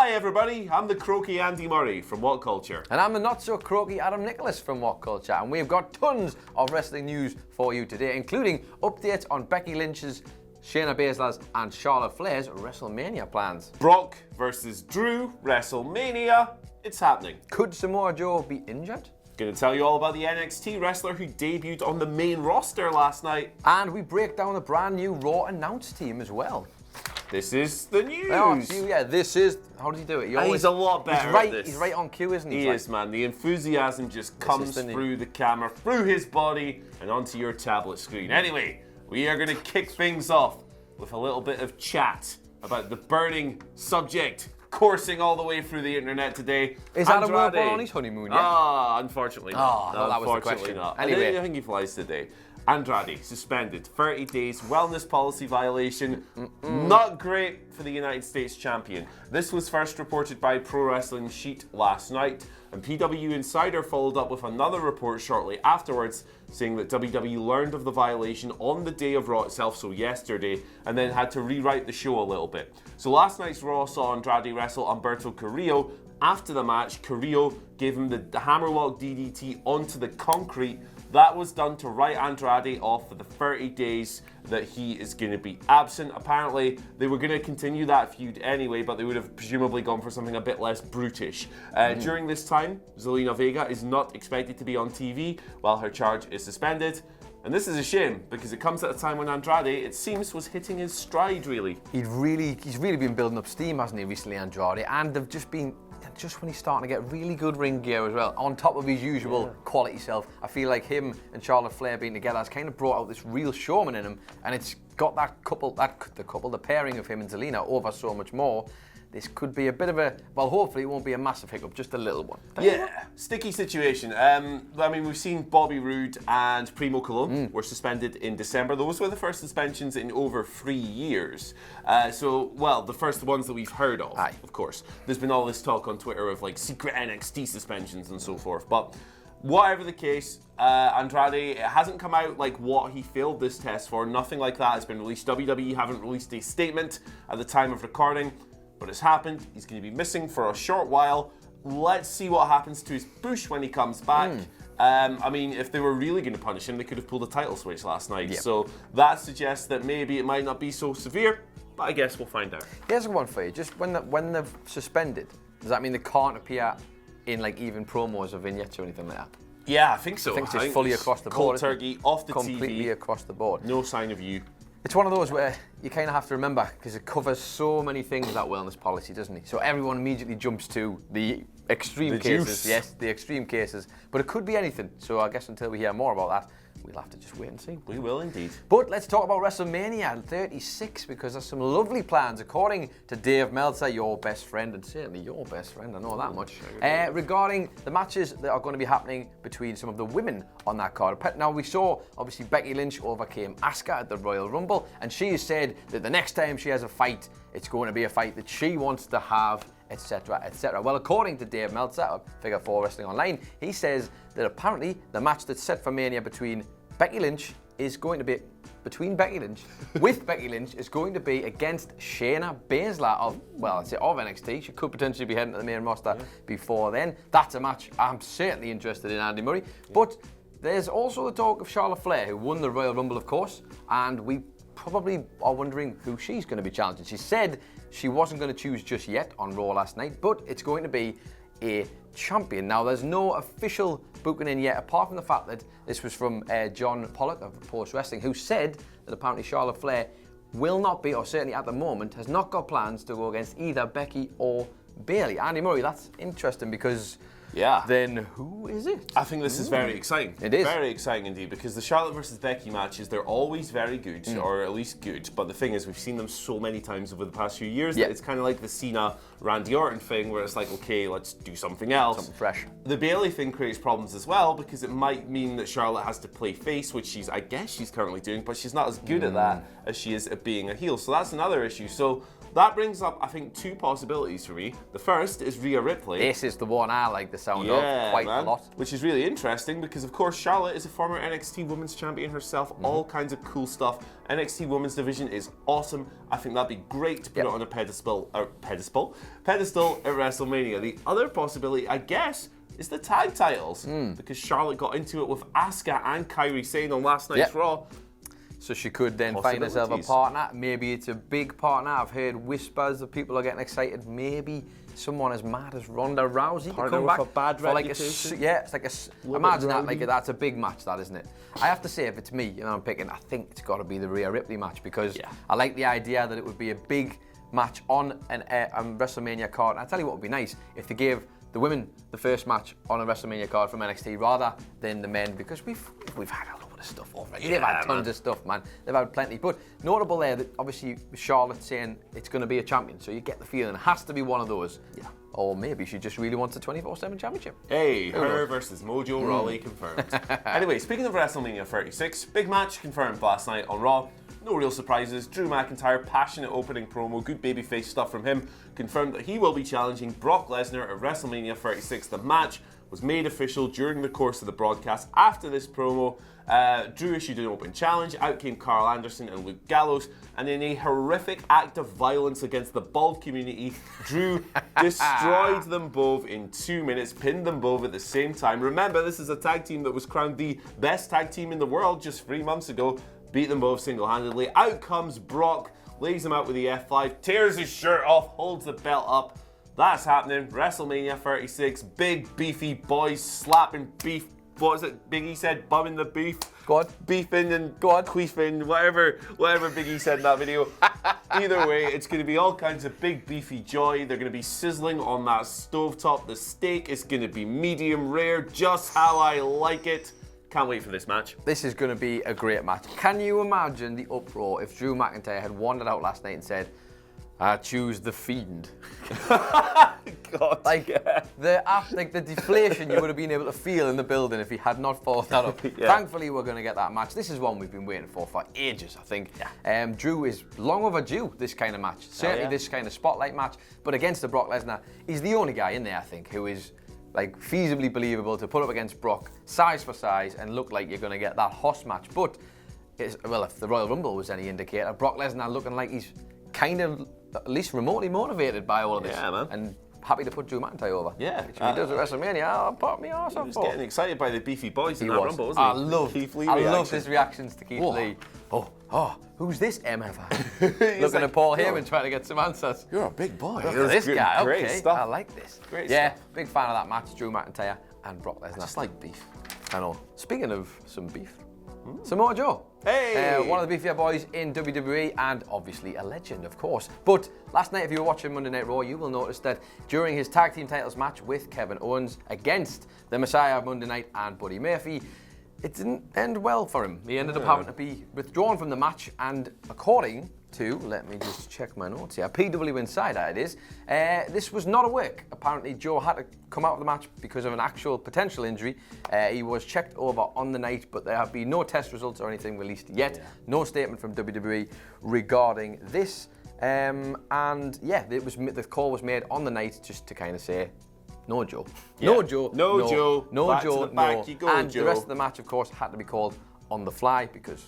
Hi everybody, I'm the croaky Andy Murray from WhatCulture. And I'm the not-so-croaky Adam Nicholas from WhatCulture, and we've got tons of wrestling news for you today, including updates on Becky Lynch's, Shayna Baszler's and Charlotte Flair's WrestleMania plans. Brock versus Drew, WrestleMania, it's happening. Could Samoa Joe be injured? Gonna tell you all about the NXT wrestler who debuted on the main roster last night. And we break down the brand new Raw announce team as well. This is the news. This is, how does he do it? He's a lot better at this. He's right on cue, isn't he? He is, man. The enthusiasm just comes through the camera, through his body, and onto your tablet screen. Anyway, we are going to kick things off with a little bit of chat about the burning subject coursing all the way through the internet today. Is Adam Warburton on his honeymoon yet? Unfortunately not. Oh, that was the question. Not. Anyway. I think he flies today. Andrade suspended, 30 days, wellness policy violation. Not great for the United States champion. This was first reported by Pro Wrestling Sheet last night, and PW Insider followed up with another report shortly afterwards, saying that WWE learned of the violation on the day of Raw itself, so yesterday, and then had to rewrite the show a little bit. So last night's Raw saw Andrade wrestle Humberto Carrillo. After the match, Carrillo gave him the hammerlock DDT onto the concrete. That was done to write Andrade off for the 30 days that he is going to be absent. Apparently, they were going to continue that feud anyway, but they would have presumably gone for something a bit less brutish. During this time, Zelina Vega is not expected to be on TV while her charge is suspended. And this is a shame, because it comes at a time when Andrade, it seems, was hitting his stride, really. He's really been building up steam, hasn't he, recently, Andrade? And they've just when he's starting to get really good ring gear as well, on top of his usual quality self. I feel like him and Charlotte Flair being together has kind of brought out this real showman in him, and it's got the pairing of him and Zelina over so much more. This could be a bit of hopefully it won't be a massive hiccup, just a little one. Sticky situation. I mean, we've seen Bobby Roode and Primo Colón were suspended in December. Those were the first suspensions in over 3 years. The first ones that we've heard of, of course. There's been all this talk on Twitter of like secret NXT suspensions and so forth. But whatever the case, Andrade, it hasn't come out like what he failed this test for. Nothing like that has been released. WWE haven't released a statement at the time of recording. But it's happened. He's going to be missing for a short while. Let's see what happens to his push when he comes back. I mean, if they were really going to punish him, they could have pulled a title switch last night. Yep. So that suggests that maybe it might not be so severe, but I guess we'll find out. Here's one for you. Just when they've suspended, does that mean they can't appear in like even promos or vignettes or anything like that? Yeah, I think so. I think it's fully across the board. Cold turkey, off the completely TV. across the board. No sign of you. It's one of those where you kind of have to remember, because it covers so many things, that wellness policy, doesn't it? So everyone immediately jumps to the extreme cases. Juice. Yes, the extreme cases. But it could be anything. So I guess until we hear more about that, we'll have to just wait and see. We will indeed. But let's talk about WrestleMania 36, because there's some lovely plans, according to Dave Meltzer, your best friend, and certainly your best friend, I know that much, regarding the matches that are going to be happening between some of the women on that card. Now, we saw, obviously, Becky Lynch overcame Asuka at the Royal Rumble, and she has said that the next time she has a fight, it's going to be a fight that she wants to have, etc., etc. Well, according to Dave Meltzer of Figure 4 Wrestling Online, he says that apparently the match that's set for Mania between Becky Lynch is going to be with Becky Lynch is going to be against Shayna Baszler of NXT. She could potentially be heading to the main roster before then. That's a match I'm certainly interested in, Andy Murray. But there's also the talk of Charlotte Flair, who won the Royal Rumble, of course, and we probably are wondering who she's going to be challenging. She said she wasn't going to choose just yet on Raw last night, but it's going to be a champion. Now, there's no official booking in yet, apart from the fact that this was from John Pollock of Post Wrestling, who said that apparently Charlotte Flair will not be, or certainly at the moment, has not got plans to go against either Becky or Bayley. Andy Murray, that's interesting, because then who is it? I think this is very exciting. It is. Very exciting indeed, because the Charlotte versus Becky matches, they're always very good, or at least good. But the thing is, we've seen them so many times over the past few years that it's kind of like the Cena-Randy Orton thing, where it's like, okay, let's do something else. Something fresh. The Bayley thing creates problems as well, because it might mean that Charlotte has to play face, which I guess she's currently doing, but she's not as good at that as she is at being a heel. So that's another issue. So that brings up, I think, two possibilities for me. The first is Rhea Ripley. This is the one I like the sound of quite a lot. Which is really interesting because, of course, Charlotte is a former NXT Women's Champion herself. All kinds of cool stuff. NXT Women's Division is awesome. I think that'd be great to put it on a pedestal at WrestleMania. The other possibility, I guess, is the tag titles. Because Charlotte got into it with Asuka and Kairi Sane on last night's Raw. So she could then find herself a partner. Maybe it's a big partner. I've heard whispers that people are getting excited. Maybe someone as mad as Ronda Rousey to come back with a bad reputation. It's like imagine that, like that's a big match, that, isn't it? I have to say, if it's me, I'm picking, I think it's got to be the Rhea Ripley match because I like the idea that it would be a big match on an WrestleMania card. And I tell you what would be nice if they gave the women the first match on a WrestleMania card from NXT rather than the men, because we've had a lot of stuff already. They've had tons of stuff, man. They've had plenty. But notable there that obviously Charlotte saying it's going to be a champion, so you get the feeling it has to be one of those. Yeah. Or maybe she just really wants a 24/7 championship. Hey, her versus Mojo Rawley confirmed. Anyway, speaking of WrestleMania 36, big match confirmed last night on Raw. No real surprises. Drew McIntyre, passionate opening promo, good babyface stuff from him, confirmed that he will be challenging Brock Lesnar at WrestleMania 36. The match was made official during the course of the broadcast. After this promo, Drew issued an open challenge. Out came Carl Anderson and Luke Gallows, and in a horrific act of violence against the bald community, Drew destroyed them both in 2 minutes, pinned them both at the same time. Remember, this is a tag team that was crowned the best tag team in the world just 3 months ago. Beat them both single-handedly. Out comes Brock, lays him out with the F5, tears his shirt off, holds the belt up. That's happening. WrestleMania 36. Big, beefy boys slapping beef. What was it Big E said? Bumming the beef. Go on. Beefing and queefing, whatever Big E said in that video. Either way, it's going to be all kinds of big, beefy joy. They're going to be sizzling on that stovetop. The steak is going to be medium rare, just how I like it. Can't wait for this match. This is going to be a great match. Can you imagine the uproar if Drew McIntyre had wandered out last night and said, I choose the Fiend? God, the deflation you would have been able to feel in the building if he had not followed that up. Thankfully, we're going to get that match. This is one we've been waiting for ages, I think. Drew is long overdue, this kind of match. Certainly this kind of spotlight match. But against the Brock Lesnar, he's the only guy in there, I think, who is feasibly believable to put up against Brock, size for size, and look like you're going to get that hoss match. But, if the Royal Rumble was any indicator, Brock Lesnar looking like he's kind of at least remotely motivated by all of this. Yeah, man. And happy to put Drew McIntyre over. Yeah. Which he does at WrestleMania, I'll pop me arse off. He was getting excited by the beefy boys in that Rumble, wasn't he? I love his reactions to Keith Lee. Who's this MFI? Looking at Paul Heyman trying to get some answers. You're a big boy. Look at this guy. Great okay, stuff. I like this. Great stuff. Big fan of that match, Drew McIntyre and Brock Lesnar. I just like beef. I know. Speaking of some beef, Samoa Joe. Hey! One of the beefier boys in WWE and obviously a legend, of course. But last night, if you were watching Monday Night Raw, you will notice that during his tag team titles match with Kevin Owens against the Messiah of Monday Night and Buddy Murphy, it didn't end well for him. He ended up having to be withdrawn from the match, and according to, let me just check my notes here, PW Insider it is, this was not a work. Apparently Joe had to come out of the match because of an actual potential injury. He was checked over on the night, but there have been no test results or anything released yet. No statement from WWE regarding this. The call was made on the night just to kind of say, no Joe. No Joe. No Joe. No back Joe. To the back no. you go, and Joe. The rest of the match, of course, had to be called on the fly because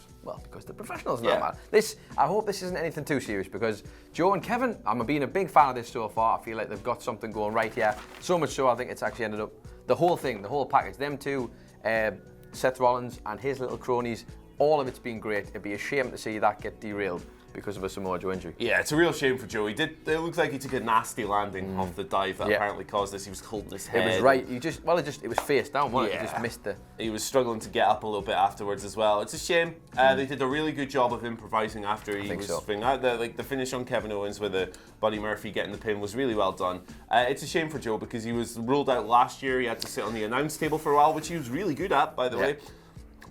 they're professionals now, man. I hope this isn't anything too serious because Joe and Kevin, I'm being a big fan of this so far. I feel like they've got something going right here. So much so, I think it's actually ended up, the whole thing, the whole package, them two, Seth Rollins and his little cronies, all of it's been great. It'd be a shame to see that get derailed because of a Samoa Joe injury. Yeah, it's a real shame for Joe. It looks like he took a nasty landing off the dive that apparently caused this. He was holding his head. It was right. It was face down, wasn't it? He just missed the... He was struggling to get up a little bit afterwards as well. It's a shame. They did a really good job of improvising after he was swinging out. The finish on Kevin Owens with Buddy Murphy getting the pin was really well done. It's a shame for Joe because he was ruled out last year. He had to sit on the announce table for a while, which he was really good at, by the way.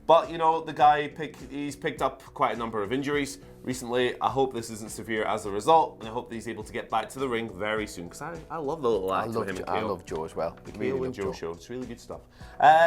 But, the guy, he's picked up quite a number of injuries recently. I hope this isn't severe as a result, and I hope that he's able to get back to the ring very soon, because I love the little act with him and Kale. I love Joe as well. The Kale and Joe show. It's really good stuff.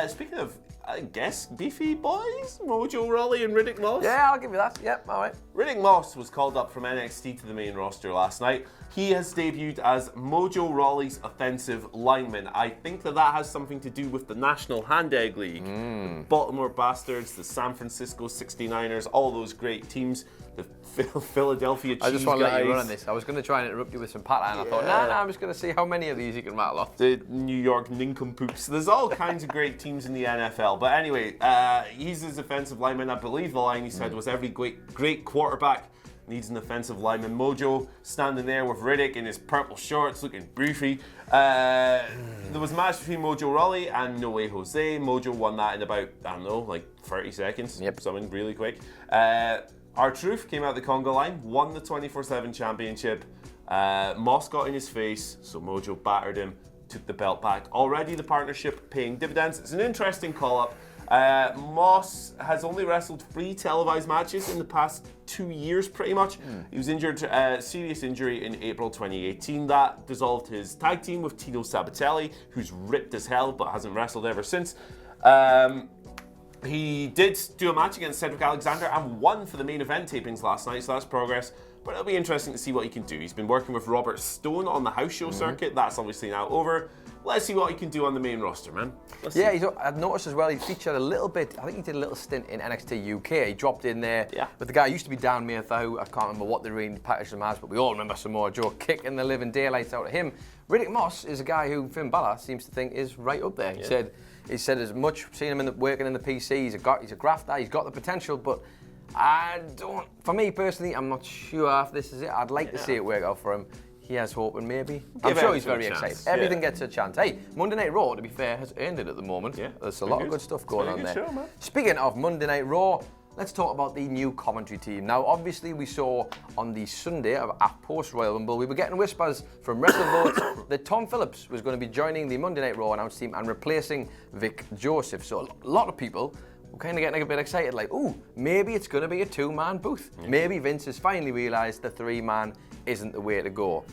Speaking of, I guess, beefy boys, Mojo Rawley and Riddick Moss. Yeah, I'll give you that. Yep, all right. Riddick Moss was called up from NXT to the main roster last night. He has debuted as Mojo Rawley's offensive lineman. I think that has something to do with the National Hand Egg League. The Baltimore Bastards, the San Francisco 69ers, all those great teams. The Philadelphia Cheese I just want to guys. let you run on this. I was going to try and interrupt you with some patter, and I thought, nah, I'm just going to see how many of these you can rattle off. The New York Nincompoops. There's all kinds of great teams in the NFL. But anyway, he's his offensive lineman. I believe the line he said was every great quarterback needs an offensive lineman. Mojo standing there with Riddick in his purple shorts, looking goofy. There was a match between Mojo Rawley and No Way Jose. Mojo won that in about, I don't know, like 30 seconds. Yep. Something really quick. R-Truth came out the Congo line, won the 24/7 championship. Moss got in his face, so Mojo battered him, took the belt back. Already the partnership paying dividends. It's an interesting call-up. Moss has only wrestled 3 televised matches in the past 2 years, pretty much. He was injured, serious injury in April 2018. That dissolved his tag team with Tino Sabatelli, who's ripped as hell but hasn't wrestled ever since. He did do a match against Cedric Alexander and won for the main event tapings last night, so that's progress. But it'll be interesting to see what he can do. He's been working with Robert Stone on the house show circuit. That's obviously now over. Let's see what he can do on the main roster, man. I've noticed as well, he featured a little bit, I think he did a little stint in NXT UK. He dropped in there with the guy who used to be down Mertha, who I can't remember what the ring packaged him as, but we all remember Samoa Joe kicking the living daylights out of him. Riddick Moss is a guy who Finn Balor seems to think is right up there. He said as much, seen him working in the PC, he's a grafter, he's got the potential, but for me personally, I'm not sure if this is it. I'd like to see it work out for him. He has hope, and maybe. I'm sure he's very excited. Everything gets a chance. Hey, Monday Night Raw, to be fair, has earned it at the moment. There's a lot of good stuff going on there. Show, man. Speaking of Monday Night Raw, let's talk about the new commentary team. Now, obviously, we saw on the Sunday of our post-Royal Rumble, we were getting whispers from WrestleVotes that Tom Phillips was going to be joining the Monday Night Raw announce team and replacing Vic Joseph. So a lot of people were kind of getting a bit excited, like, ooh, maybe it's going to be a 2-man booth. Maybe Vince has finally realised the 3-man isn't the way to go.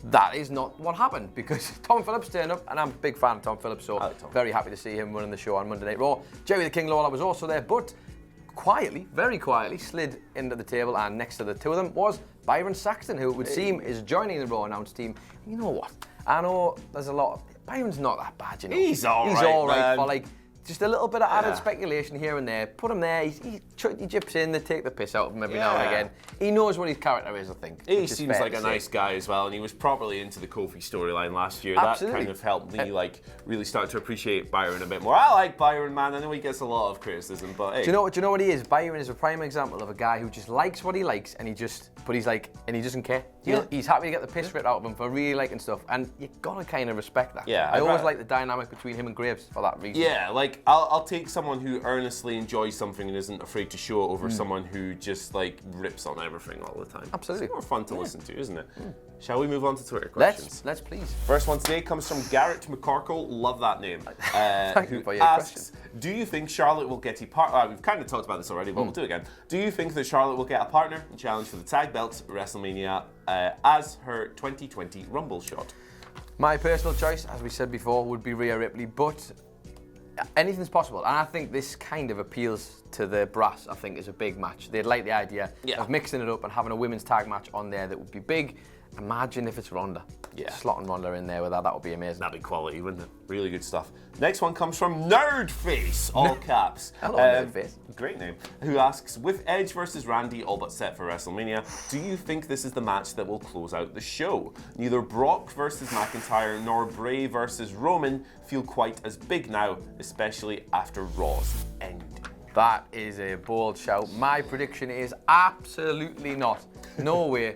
That is not what happened, because Tom Phillips turned up, and I'm a big fan of Tom Phillips, so very happy to see him running the show on Monday Night Raw. Jerry the King Lawler was also there, but quietly, very quietly, slid into the table, and next to the two of them was Byron Saxton, who it would seem is joining the Raw announce team. You know what? I know there's a lot of... Byron's not that bad, you know. He's all right, He's all right man. for, like, just a little bit of added speculation here and there. Put him there, he chips in, they take the piss out of him every now and again. He knows what his character is, I think. He seems like a nice guy as well, and he was properly into the Kofi storyline last year. Absolutely. That kind of helped me really start to appreciate Byron a bit more. I like Byron, man. I know he gets a lot of criticism, but hey. Do you know what he is? Byron is a prime example of a guy who just likes what he likes, and he doesn't care. He's happy to get the piss ripped out of him for really liking stuff, and you gotta kind of respect that. I always like the dynamic between him and Graves for that reason. Yeah, like I'll take someone who earnestly enjoys something and isn't afraid to show it over someone who just like rips on everything all the time. Absolutely. It's more fun to listen to, isn't it? Shall we move on to Twitter questions? Let's please. First one today comes from Garrett McCorkle, love that name, Thank you for your asks, do you think Charlotte will get a partner? We've kind of talked about this already, but we'll do it again. Do you think that Charlotte will get a partner and challenge for the tag belts at WrestleMania as her 2020 Rumble shot? My personal choice, as we said before, would be Rhea Ripley, but anything's possible, and I think this kind of appeals to the brass. I think is a big match. They'd like the idea of mixing it up and having a women's tag match on there that would be big. Imagine if it's Ronda. Slotting Ronda in there with that would be amazing. That'd be quality, wouldn't it? Really good stuff. Next one comes from Nerdface, all caps. Hello, Nerdface. Great name. Who asks, with Edge versus Randy all but set for WrestleMania, do you think this is the match that will close out the show? Neither Brock versus McIntyre nor Bray versus Roman feel quite as big now, especially after Raw's ending. That is a bold shout. My prediction is absolutely not. No way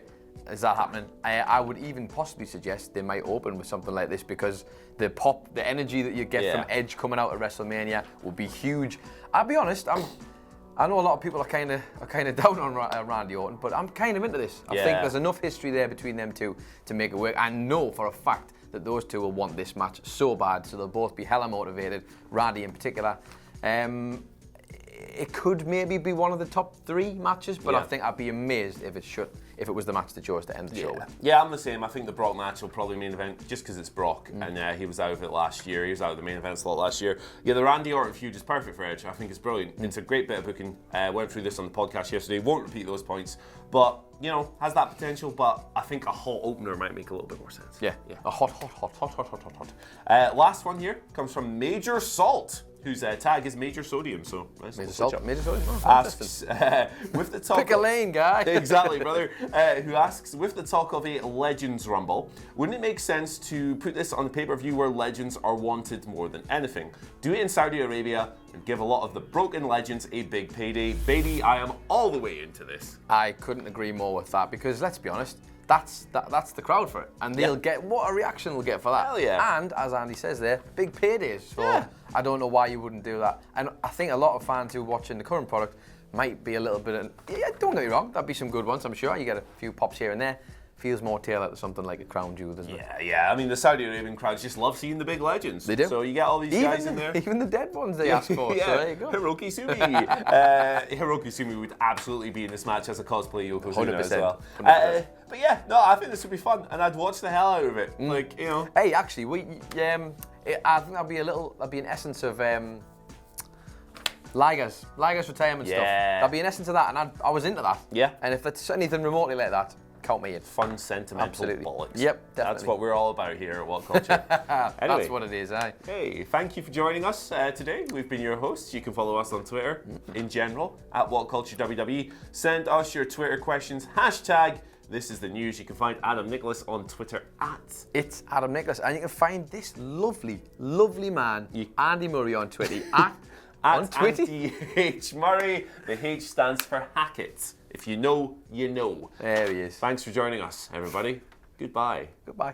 is that happening. I would even possibly suggest they might open with something like this, because the pop, the energy that you get from Edge coming out at WrestleMania will be huge. I'll be honest, I know a lot of people are kind of down on Randy Orton, but I'm kind of into this. I think there's enough history there between them two to make it work. I know for a fact that those two will want this match so bad, so they'll both be hella motivated, Randy in particular. it could maybe be one of the top 3 matches, but Yeah. I think I'd be amazed if it was the match they chose to end the show with. Yeah, I'm the same. I think the Brock match will probably main event just because it's Brock, and he was out of it last year. He was out of the main event slot last year. Yeah, the Randy Orton feud is perfect for Edge. I think it's brilliant. It's a great bit of booking. Went through this on the podcast yesterday. Won't repeat those points, but has that potential. But I think a hot opener might make a little bit more sense. Yeah. A hot. Last one here comes from Major Salt, whose tag is Major Sodium. So nice. Major Salt. Oh, Asks with the talk. Pick a lane, guy. Exactly, brother. Who asks, with the talk of a Legends Rumble, wouldn't it make sense to put this on the pay-per-view where legends are wanted more than anything? Do it in Saudi Arabia and give a lot of the broken legends a big payday. Baby, I am all the way into this. I couldn't agree more with that, because let's be honest, that's the crowd for it, and they'll get what a reaction they'll get for that. Hell yeah. And as Andy says there, big paydays. So Yeah. I don't know why you wouldn't do that. And I think a lot of fans who are watching the current product might be a little bit. Don't get me wrong, that'd be some good ones. I'm sure you get a few pops here and there. Feels more tailored to something like a Crown Jewel, doesn't it? Yeah. I mean, the Saudi Arabian crowds just love seeing the big legends. They do. So you get all these guys in there. Even the dead ones they ask for. Yeah. So there you go. Hiroki Sumi. Hiroki Sumi would absolutely be in this match as a cosplay Yokozuna as well. 100%. But yeah, no, I think this would be fun, and I'd watch the hell out of it. Hey, actually, I think that'd be an essence of Liger's retirement stuff. That'd be an essence of that, and I was into that. Yeah. And if it's anything remotely like that, count me in. Fun, sentimental Absolutely. bollocks. Yep, definitely. That's what we're all about here at WhatCulture. Anyway, That's what it is, aye. hey, thank you for joining us today. We've been your hosts. You can follow us on Twitter in general at WhatCultureWWE. Send us your Twitter questions. Hashtag This Is The News. You can find Adam Nicholas on Twitter at... It's Adam Nicholas, and you can find this lovely, lovely man, Andy Murray, on Twitter at Andy H. Murray. The H stands for Hackett. If you know, you know. There he is. Thanks for joining us, everybody. Goodbye. Goodbye.